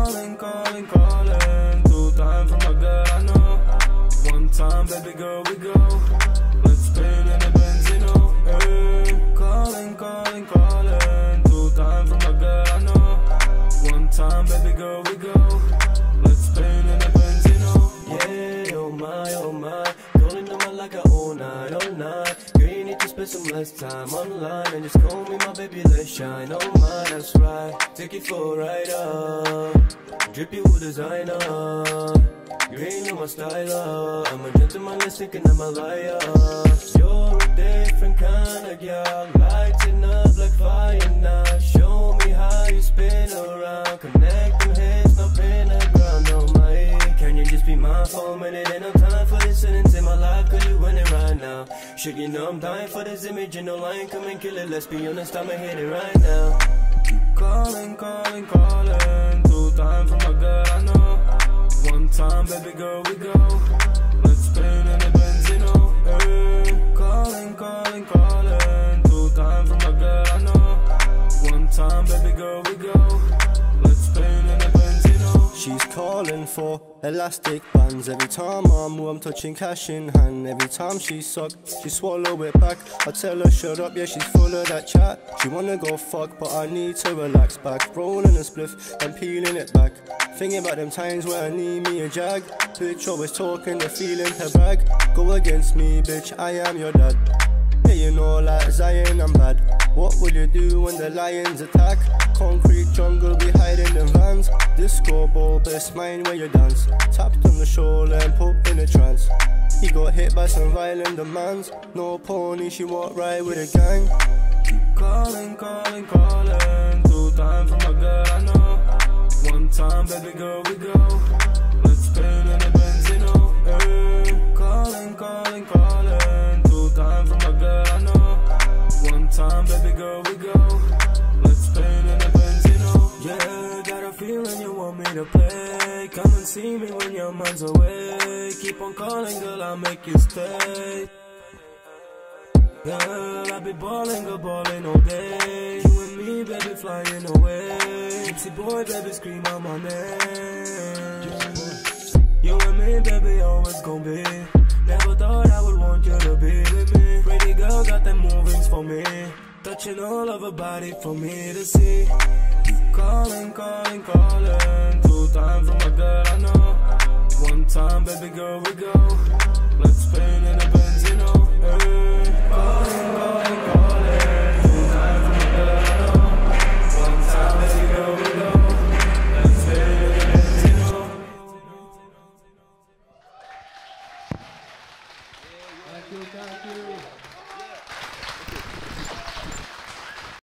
calling, calling, calling. 2 times from my girl, I know. 1 time, baby girl, we go. Let's spin in the Benz, you know. Hey. Calling, calling, calling. 2 times from my girl, I know. 1 time, baby girl, we go. Let's spin in the Benz, you know. Yeah, oh my, oh my. Calling them out like I all night, all night. Girl, you need to spend some less time online and just call me my baby, let's shine. Oh my, that's right. Take it for a ride up. Drip you with designer. You ain't know my style. I'm a gentleman, let's thinking I'm a liar. You're a different kind of girl, lighting up like fire now. Show me how you spin around, connecting hands, not in the ground. Oh my, can you just be my for a minute? Ain't no time for this sentence in my life, cause you winning right now. Shit, you know I'm dying for this image, and no line, come and kill it. Let's be honest, I'ma hit it right now. Calling, calling, calling. 2 times from my girl, I know. 1 time, baby girl, we go. Let's spin in the Benz, you know. Hey. Calling, calling, calling. 2 times from my girl, I know. 1 time, baby girl, we go. Let's spin in the Benz, you know. She's calling for elastic bands. Every time I move, I'm touching cash in hand. Every time she suck, she swallow it back. I tell her shut up, yeah, she's full of that chat. She wanna go fuck, but I need to relax back. Rolling a spliff and peeling it back. Thinking about them times where I need me a jag. Bitch always talking, the feeling to brag. Go against me, bitch, I am your dad. Yeah, you know like Zion, I'm bad. What will you do when the lions attack? Concrete jungle, we hide in the vans. Disco ball, best mine where you dance. Tapped on the shoulder and put in a trance. He got hit by some violent demands. No pony, she walked right with a gang. Calling, calling, calling. 2 times from my girl, I know. 1 time, baby girl, we go. Let's spin in the Benz, you know. Hey. Calling, calling, calling. 2 times from my girl, I know. 1 time, baby girl, we go. Let's spin in the Benz, you know. Yeah, got a feeling you want me to play. Come and see me when your mind's away. Keep on calling, girl, I'll make you stay. Girl, I be ballin', go ballin' all day. You and me, baby, flying away. Gypsy boy, baby, scream out my name. You and me, baby, always gon' be. Never thought I would want you to be with me. Pretty girl got them movings for me. Touching all of her body for me to see. Calling, calling, calling. 2 times from my girl, I know. 1 time, baby girl, we go. Let's spin in the Benz, you know. Hey. Calling, calling, calling. 2 times from my girl, I know. 1 time, baby girl, we go. Let's spin in the Benz, you know. Thank you, thank you.